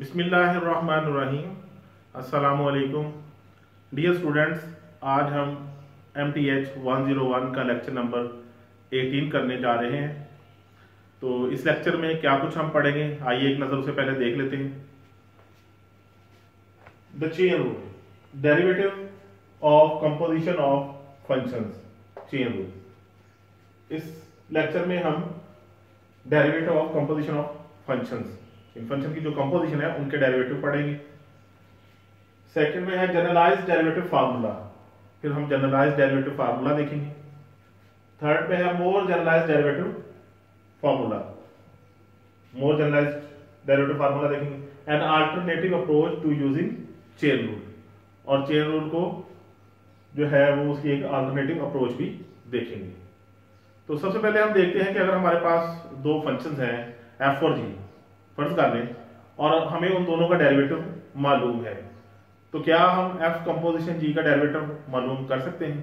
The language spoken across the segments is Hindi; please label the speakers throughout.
Speaker 1: बिस्मिल्लाहिर्रहमानिर्रहीम। अस्सलामुअलैकुम डियर स्टूडेंट्स, आज हम MTH 101 का लेक्चर नंबर 18 करने जा रहे हैं। तो इस लेक्चर में क्या कुछ हम पढ़ेंगे, आइए एक नज़र उसे पहले देख लेते हैं। The chain rule, derivative of composition of functions, chain rule. इस लेक्चर में हम derivative of composition of functions, in function की जो कंपोजिशन है उनके डेरिवेटिव पढ़ेंगे। सेकंड में है जनरलाइज्ड डेरिवेटिव फार्मूला, फिर हम जनरलाइज्ड डेरिवेटिव फार्मूला देखेंगे। थर्ड में है more generalised derivative formula, more generalised derivative formula देखेंगे। An alternative approach to using chain rule, और चेन रूल को जो है वो उसकी एक अल्टरनेटिव अप्रोच भी देखेंगे। तो सबसे पहले हम देखते हैं कि अगर हमारे पास दो फंक्शंस हैं f और g, फर्ज कर लें, और हमें उन दोनों का डेरिवेटिव मालूम है, तो क्या हम f कंपोजिशन g का डेरिवेटिव मालूम कर सकते हैं?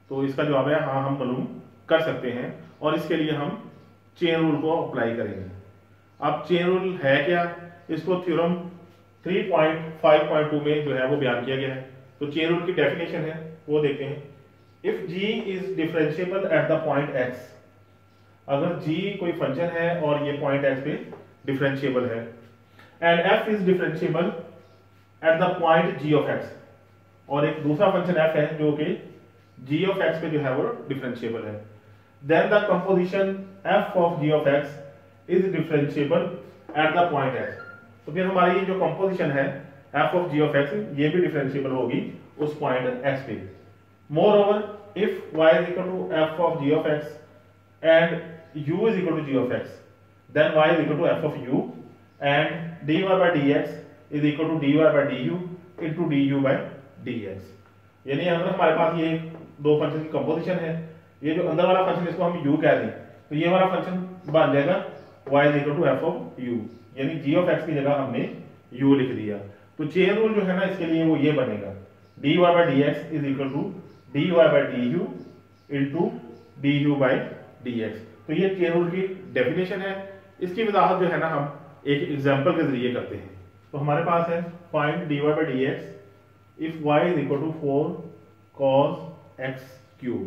Speaker 1: तो इसका जवाब है हाँ, हम मालूम कर सकते हैं, और इसके लिए हम चेन रूल को अप्लाई करेंगे। अब चेन रूल है क्या, इसको थ्योरम 3.5.2 में जो है वो बयान किया गया है। तो चेन रूल की डेफिनेशन है वो देखते हैं। If g is differentiable at the point x, अगर g कोई फंक्शन है और ये पॉइंट x पे डिफरेंशिएबल है, and f is differentiable at the point g of x, और एक दूसरा फंक्शन f है जो कि g ऑफ x पे जो है वो डिफरेंशिएबल है, then the composition f of g of x is differentiable at the point x। तो फिर हमारी जो कंपोजिशन है f of g of x ये भी डिफरेंशिएबल होगी उस पॉइंट x पे। Moreover, if y is equal to f of g of x and u is equal to g of x, then y is equal to f of u and dy by dx is equal to dy by du into du by dx। यानी अगर हमारे पास ये दो फंक्शन की कंपोजिशन है, ये जो अंदर वाला फंक्शन इसको हम u कह दें, तो ये वाला फंक्शन बन जाएगा y is equal to f of u, यानी g of x की जगह हमने u लिख दिया। तो चेन रूल जो है ना, इसके लिए वो ये बनेगा dy by dx is equal to dy by du into du by dx। तो ये चेन रूल की डेफिनेशन है। इसकी वजाहत जो है ना हम एक एग्जांपल के जरिए करते हैं। तो हमारे पास है find dy by dx if y is equal to 4 cos x cube.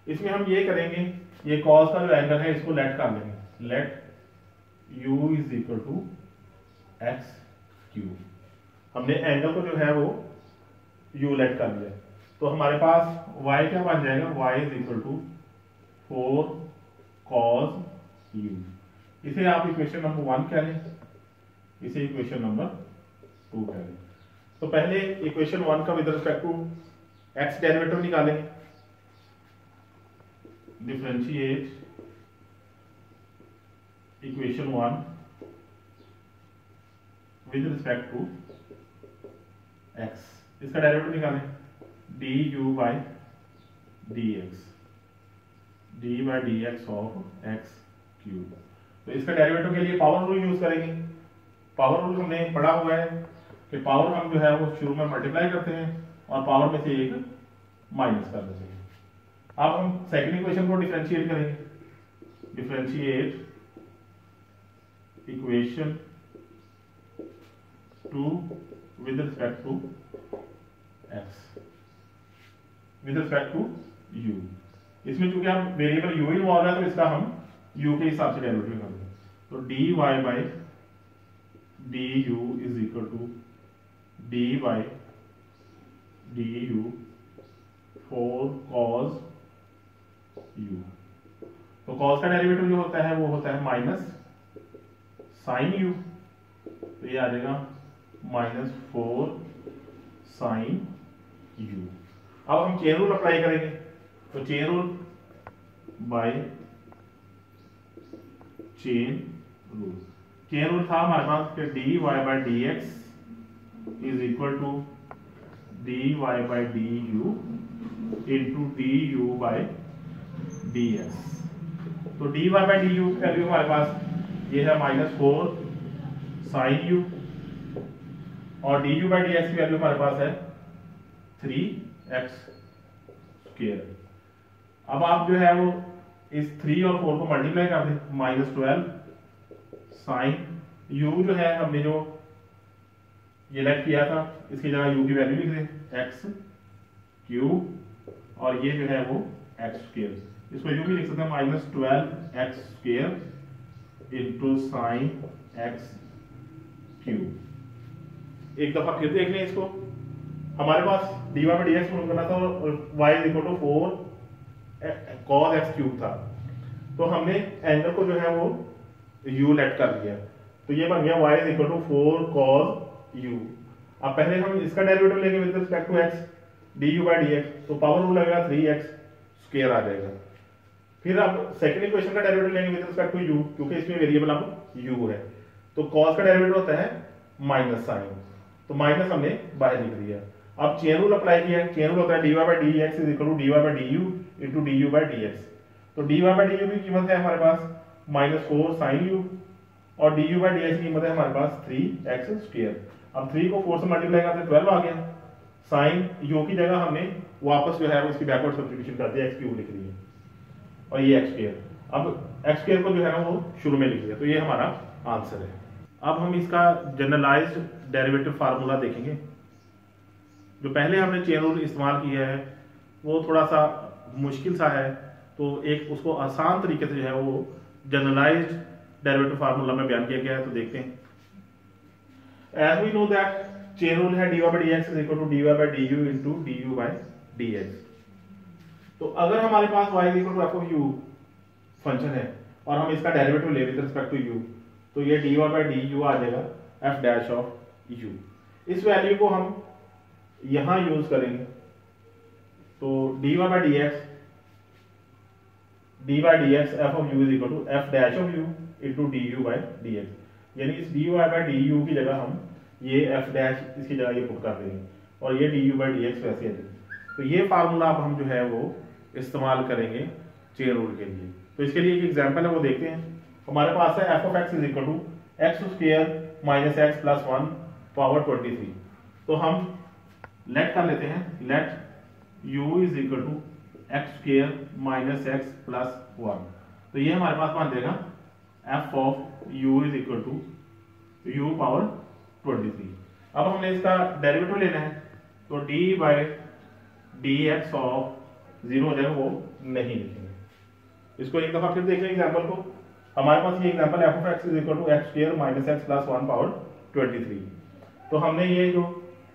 Speaker 1: इसमें हम ये करेंगे, ये cos का जो एंगल है इसको लेट कर लेंगे, let u is equal to x cube. हमने एंगल को जो है वो u लेट कर लिया, तो हमारे पास y क्या बन जाएगा, y is equal to 4 cos u। इसे आप इक्वेशन नंबर 1 कह लें, इसे इक्वेशन नंबर 2 कह लें। तो पहले इक्वेशन 1 का with respect to x derivative निकालें। Differentiate equation 1 with respect to x, इसका डेरिवेटिव निकालें du by dx, d by dx of x cube. तो इसका डेरिवेटिव के लिए पावर रूल यूज करेंगे। पावर रूल हमने पढ़ा हुआ है कि पावर हम जो है वो शुरू में मल्टीप्लाई करते हैं और पावर में से एक माइनस कर देते हैं। अब हम सेकंड इक्वेशन को डिफरेंशिएट करेंगे। Differentiate equation 2 with respect to x with respect to u। इसमें चूंकि हम वेरिएबल u इन्वॉल्व है तो इसका हम u के हिसाब से डेरिवेटिव करेंगे। तो dy by du is equal to d by du 4 cos u। तो cos का डेरिवेटिव जो होता है वो होता है माइनस साइन u, तो ये आ जाएगा -4 sin u। अब हम चेन रूल अप्लाई करेंगे। तो chain rule by chain rule, chain rule था हमारे पास कि dy by dx is equal to dy by du into du by dx। तो dy by du की वैल्यू हमारे पास ये है -4 sin u, और du by dx की वैल्यू हमारे पास है 3x स्क्वायर। अब आप जो है वो इस 3 और 4 को मल्टीप्लाई कर दें, -12 साइन u जो है हमने जो ये लेट किया था, इसकी जगह u की वैल्यू लिख दें एक्स क्यूब, और ये जो है वो एक्स स्क्वेयर, इसको यूं भी लिख सकते हैं -12x² into sine x cube. एक दफा फिर देख लें इसको, हमारे पास dy by D X prove करना था और y is equal to 4 cos x cube था, तो हमने एंगल को जो है वो u लेट कर दिया, तो ये बन गया y is equal to 4 cos u। अब पहले हम इसका डेरिवेटिव लेंगे with respect to x, du by D x, तो पावर रूल लगेगा 3x स्क्वायर आ जाएगा। फिर अब सेकंड इक्वेशन का डेरिवेटिव लेंगे विद रिस्पेक्ट टू u, क्योंकि इसमें वेरिएबल अब u है, तो cos का डेरिवेटिव होता है माइनस साइन, तो माइनस हमने बाहर लिख दिया। अब चेन रूल अप्लाई किया, चेन रूल होता है dy by D X is equal to dy by D U into D you by D x, तो dy बाई डी यू की कीमत है हमारे पास -4 sin u, और D you by D X की कीमत है हमारे पास 3x स्क्वायर। अब 3 को 4 से मल्टीप्लाई करते 12 आ गया, साइन u की जगह हमने वापस जो है उसकी बैकवर्ड सब्स्टिट्यूशन कर दिया, एक्स क्यूब लिख दिया और ये एक्स स्क्वायर, अब एक्स स्क्वायर को जो है ना वो शुरू में लिख दिया, तो ये हमारा आंसर है। अब हम इसका जनरलाइज्ड डेरिवेटिव फार्मूला देखेंगे। जो पहले हमने चेन रूल इस्तेमाल किया है वो थोड़ा सा मुश्किल सा है, तो एक उसको आसान तरीके से जो है वो जनरलाइज्ड डेरिवेटिव फार्मूला में बयान किया गया है, तो देखते हैं। As we know that chain rule है dy by D X is equal to dy by D U into D you by D x, तो अगर हमारे पास y is equal to F of u function है और हम इसका डेरिवेटिव ले विद रिस्पेक्ट टू u, तो ये dy बाई डी यू आ जाएगा f डैश ऑफ u। इस वैल्यू को हम यहां यूज करेंगे, तो dy by D x F of u is equal to f dash of u into D you by D X, यानी इस dy बाई डी यू की जगह हम ये f डैश इसकी जगह ये पुट कर देंगे और ये du बाई डी एक्स वैसे है। तो ये फार्मूला अब हम जो है वो इस्तेमाल करेंगे चेन रूल के लिए। तो इसके लिए एक एग्जांपल है वो देखते हैं। हमारे पास है f of x is equal to X square minus X plus 1 power 23, तो हम लेट कर लेते हैं, let u is equal to X square minus X plus 1, तो ये हमारे पास बन जाएगा f of u is equal to u power 23। अब हमने इसका डेरिवेटिव लेना है, तो d by D X of 0 हो जाएगा, वो नहीं लिखेंगे। इसको एक दफा फिर देख लें एग्जाम्पल को। हमारे पास ये example F of X is equal to X square minus X plus 1 power 23, तो हमने ये जो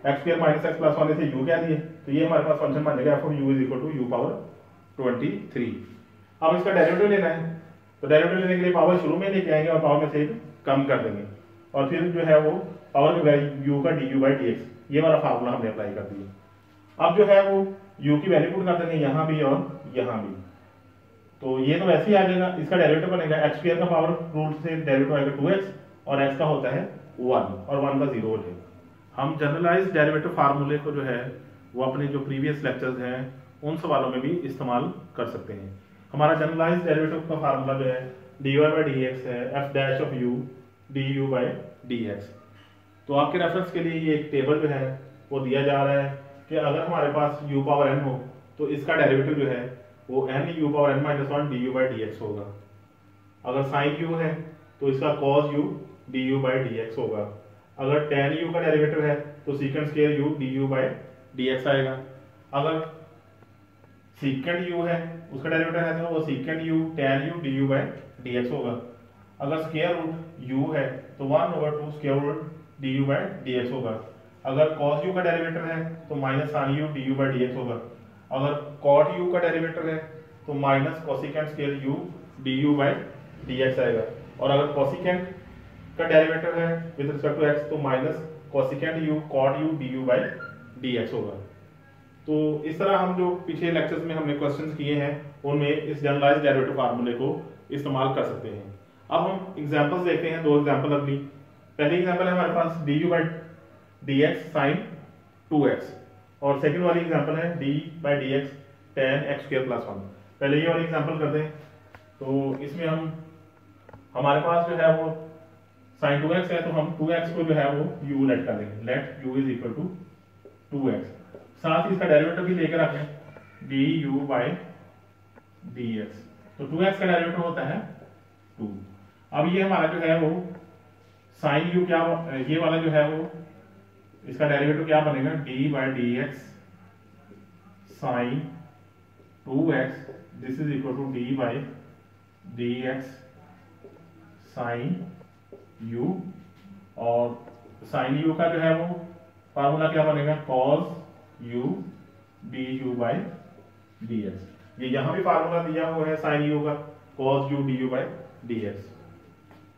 Speaker 1: X square minus X plus 1 इसे u कह दिए, तो ये हमारे पास फंक्शन बन जाएगा F of u is equal to u power 23। अब इसका डेरिवेटिव लेना है, तो डेरिवेटिव लेने के लिए पावर शुरू में लेके आएंगे और पावर में से कम कर देंगे, और फिर जो है वो पावर में u का D you by D x, ये वाला फार्मूला हमने अप्लाई कर दिया। अब जो है वो u की वैल्यू पुट कर देंगे यहाँ भी और यहाँ भी, तो ये तो वैसे ही आ जाएगा। इसका डेरिवेटिव बनेगा एक्स स्क्वायर का पावर रूल से डेरिवेटिव आएगा 2x और x का होता है 1 और 1 का 0 हो जाएगा। हम जनरलाइज डेरिवेटिव फार्मूले को जो है वो अपने जो प्रीवियस लेक्चर्स हैं उन सवालों में भी इस्तेमाल कर सकते हैं। हमारा जनरलाइज डेरिवेटिव का फार्मूला जो है dy बाई डी एक्स है f dash of u d you by D x. तो आपके रेफरेंस के लिए ये एक टेबल जो है वो दिया जा रहा है कि अगर हमारे पास u पावर n हो तो इसका डेरिवेटिव जो है वो n u power n minus 1 D you by D x होगा। अगर साइन u है तो इसका cos u d you by D x होगा। अगर tan u का डेरिवेटिव है तो secant square u d you by D x आएगा। अगर सीकेंट u है उसका डेरिवेटिव है तो वो secant u tan u d you by D x होगा। अगर स्क्वायर रूट u है तो 1/2 square root d you by D x होगा। अगर cos u का डेरिवेटिव है तो minus sine u d you by D x होगा। अगर cot u का डेरिवेटिव है तो minus cosecant square u d you by D x आएगा। और अगर कोसिकेंट का डेरिवेटिव है विद रिस्पेक्ट टू x तो minus cosecant u cot u d you by D x होगा। तो इस तरह हम जो पिछले लेक्चर्स में हमने क्वेश्चंस किए हैं उनमें इस जनरलाइज्ड डेरिवेटिव फार्मूले को इस्तेमाल कर सकते हैं। अब हम एग्जांपल्स देखते हैं, दो एग्जांपल अगली। पहली एग्जांपल है हमारे पास D you by D x sine 2x और सेकंड वाली एग्जांपल है D by D X tan X square plus 1। पहले ये वाली एग्जांपल करते हैं, तो इसमें हम हमारे पास जो है वो साइन 2x है, तो हम 2x को जो है वो u लेट कर देंगे, let u is equal to 2x। साथ ही इसका डेरिवेटिव भी लेकर आते हैं d you by D x, तो 2x का डेरिवेटिव होता है 2। अब ये हमारा जो है वो साइन u क्या, ये वाला जो है वो इसका डेरिवेटिव क्या बनेगा, d by D x sine 2x, this is equal to d by D x sine u, और साइन u का जो है वो फार्मूला क्या बनेगा, cos u du by D x. ये यहाँ भी फार्मूला दिया हुआ है साइन u का, cos u du by D x.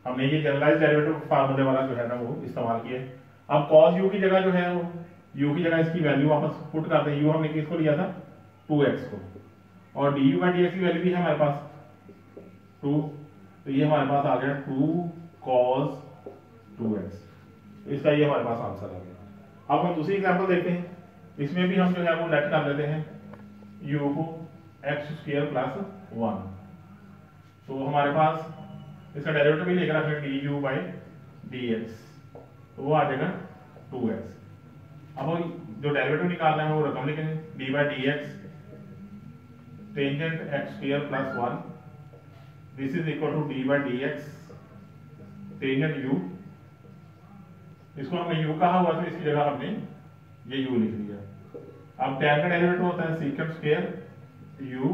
Speaker 1: हमने ये जनरलाइज डेरिवेटिव फार्मूले वाला जो है ना वो इस्तेमाल किया है। अब cos u की जगह जो है वो u की जगह इसकी वैल्यू वापस पुट करते हैं। u हमने किसको लिया था, 2x को, और du बाई डी एक्स की वैल्यू भी है हमारे पास 2, तो ये हमारे पास आ गया 2 cos 2x, इसका ये हमारे पास आंसर आ गया। अब हम दूसरी एग्जांपल देखते हैं, इसमें भी हम जो है वो लेट कर लेते हैं u को x स्क्वायर प्लस 1, तो हमारे पास इसका डेरिवेटिव भी लेकर रखें du बाई डी एक्स, तो वो आ जाएगा 2x। अब जो डेरिवेटिव निकालना है वो रकम लिखेंगे, d by D x tangent x square plus 1, this is equal to d by D x tangent u, इसको हमने u कहा हुआ तो इसकी जगह हमने ये u लिख दिया। अब tan का डेरिवेटिव होता है सीकेंट स्क्वायर u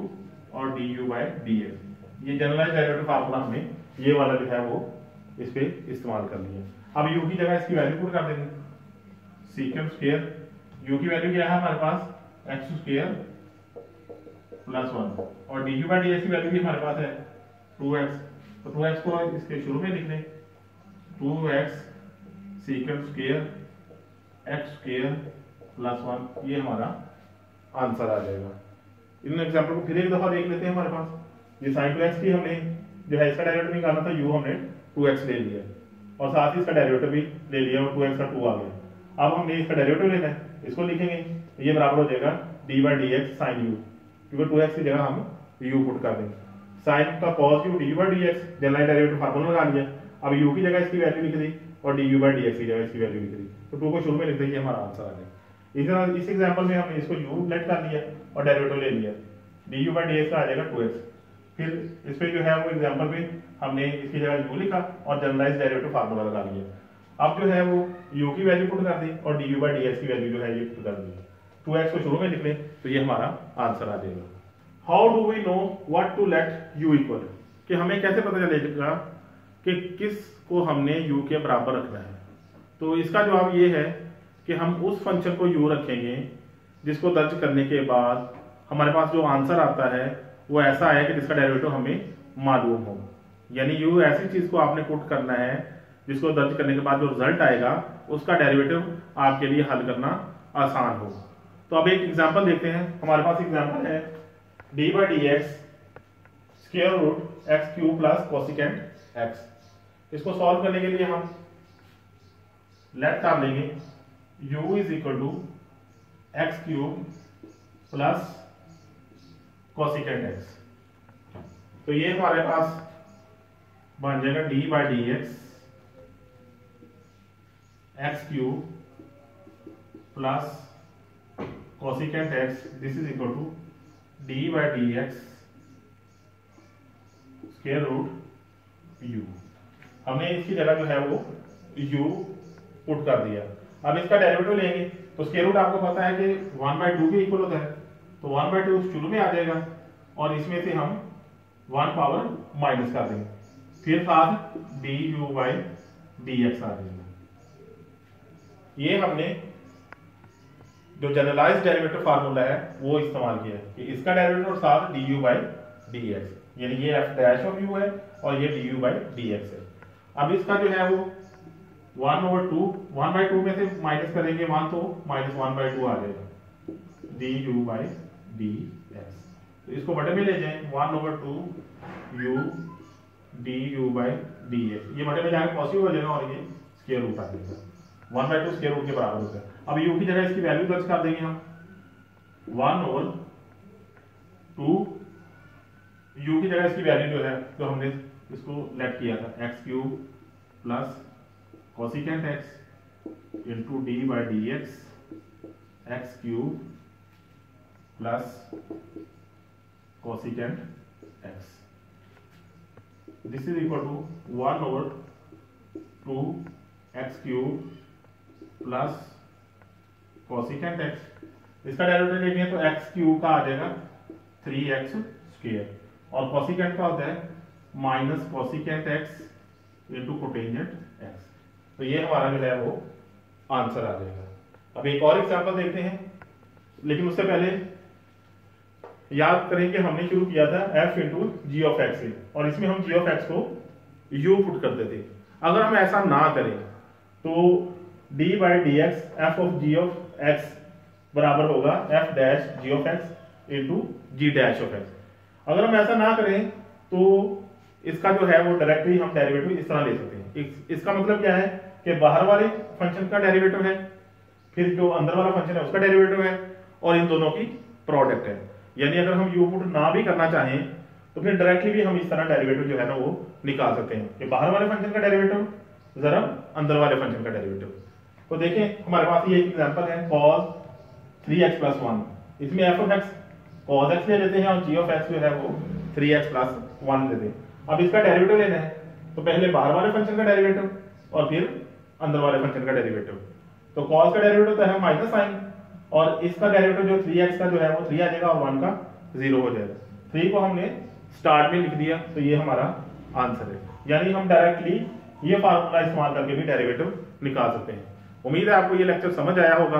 Speaker 1: और du बाई डी एक्स। ये जनरलाइज डेरिवेटिव फार्मूला हमने ये वाला जो है वो इस पे इस्तेमाल कर लिया। अब u की जगह इसकी वैल्यू पुट कर देंगे, सीकेंट स्क्वायर u की वैल्यू क्या है हमारे पास x स्क्वायर प्लस 1, और du बाई डी एक्स की वैल्यू भी हमारे पास है 2x, तो 2x को इसके शुरू में लिख लें, 2x secant square x square plus 1, ये हमारा आंसर आ जाएगा। इन एग्जांपल को फिर एक दफा देख लेते हैं। हमारे पास ये sin 2x की हमने जो है इसका डेरिवेटिव निकालना था, u हमने 2x ले लिया और साथ ही इसका डेरिवेटिव भी ले लिया और 2x का 2 आ गया। अब हमने इसका डेरिवेटिव लेना है, इसको लिखेंगे, ये बराबर हो जाएगा d by D x sine u, क्योंकि 2x की जगह हम u पुट कर देंगे। साइन का cos u D by D x general derivative formula लगा लिया, अब u की जगह इसकी वैल्यू लिख दी और du बाई डी एक्स की जगह इसकी वैल्यू लिख दी, तो 2 को शुरू में लिख देंगे, हमारा आंसर आ जाएगा। इसी तरह इस एग्जांपल में हमने इसको u लेट कर लिया और डेरिवेटिव ले लिया, du बाई डी एक्स आ जाएगा 2x। फिर इस पे जो है वो एग्जांपल में हमने इसकी जगह u लिखा और जनरलाइज डेरिवेटिव फार्मूला लगा लिया। अब जो है वो u की वैल्यू पुट कर दी और du बाई डी एक्स की वैल्यू जो है ये पुट कर दी, 2x को शुरू में लिख लें तो ये हमारा आंसर आ जाएगा। How do we know what to let u equal, कि हमें कैसे पता चलेगा कि किस को हमने u के बराबर रखना है। तो इसका जवाब ये है कि हम उस फंक्शन को u रखेंगे जिसको दर्ज करने के बाद हमारे पास जो आंसर आता है वो ऐसा है कि जिसका डेरिवेटिव हमें मालूम हो, यानी u ऐसी चीज को आपने पुट करना है जिसको दर्ज करने के बाद जो रिजल्ट आएगा उसका डेरिवेटिव आपके लिए हल करना आसान हो। तो अब एक एग्जांपल देखते हैं। हमारे पास एग्जांपल है D by D x square root x cube plus cosecant x. इसको सॉल्व करने के लिए हम लेट कर लेंगे u is equal to x cube plus cosecant x, तो ये हमारे पास बन जाएगा d by D x x cube plus cosecant x, this is equal to d by D x square root u। हमने इसकी जगह जो है वो u पुट कर दिया। अब इसका डेरिवेटिव लेंगे तो स्क्वायर रूट आपको पता है कि 1/2 के इक्वल होता है, तो 1/2 शुरू में आ जाएगा और इसमें से हम 1 पावर माइनस कर देंगे, फिर साथ du बाई डी एक्स आ जाएगा। ये हमने जो जनरलाइज डेरिवेटिव फार्मूला है वो इस्तेमाल किया है कि इसका डेरिवेटिव और साथ du बाई डी एक्स, यानी ये f डैश ऑफ u है और ये du बाई डी एक्स है। अब इसका जो है वो 1/2 1/2 में से माइनस करेंगे 1 तो माइनस 1/2 आ जाएगा du बाई डी एक्स। तो इसको बटे में ले जाएं 1/2 u du by D x, ये बटे में जाकर पॉजिटिव हो जाएगा और ये स्क्वायर रूट आ जाएगा, 1/2 स्क्वायर रूट के बराबर होता है। अब u की जगह इसकी वैल्यू दर्ज कर देंगे हम 1/2 u की जगह इसकी वैल्यू जो है तो हमने इसको लेट किया था x cube plus cosecant x into d by D x x cube plus cosecant x, this is equal to 1/2 x cube plus cosecant x, इसका डेरिवेटिव लेंगे तो एक्स क्यूब का आ जाएगा 3x स्क्वायर, और कोसिकेंट का होता है minus cosecant x into cotangent x. तो ये हमारा जो है वो आंसर आ जाएगा। अब एक और एग्जांपल देखते हैं, लेकिन उससे पहले याद करें कि हमने शुरू किया था f into g of x से, और इसमें हम g ऑफ x को u पुट करते थे। अगर हम ऐसा ना करें तो d by D x F of g of x बराबर होगा f dash g of x into g dash of x. अगर हम ऐसा ना करें तो इसका जो है वो डायरेक्टली हम डेरिवेटिव इस तरह ले सकते हैं। इसका मतलब क्या है कि बाहर वाले फंक्शन का डेरिवेटिव है, फिर जो अंदर वाला फंक्शन है उसका डेरिवेटिव है, और इन दोनों की प्रोडक्ट है। यानी अगर हम u पुट ना भी करना चाहें तो फिर डायरेक्टली भी हम इस तरह डेरिवेटिव जो है ना वो निकाल सकते हैं कि बाहर वाले फंक्शन का डेरिवेटिव जरा अंदर वाले फंक्शन का डेरिवेटिव। तो देखें हमारे पास ये एक एग्जांपल है cos 3x प्लस 1, इसमें f of x cos x ले लेते हैं और g ऑफ x जो है वो 3x प्लस 1 लेते हैं। अब इसका डेरिवेटिव लेना है तो पहले बाहर वाले फंक्शन का डेरिवेटिव और फिर अंदर वाले फंक्शन का डेरिवेटिव। तो cos का डेरिवेटिव तो है माइनस साइन, और इसका डेरिवेटिव जो 3x का जो है वो 3 आ जाएगा और 1 का 0 हो जाएगा। 3 को हमने स्टार्ट में लिख दिया तो ये हमारा आंसर है। यानी हम डायरेक्टली ये फार्मूला इस्तेमाल करके भी डेरिवेटिव निकाल सकते हैं। उम्मीद है आपको ये लेक्चर समझ आया होगा।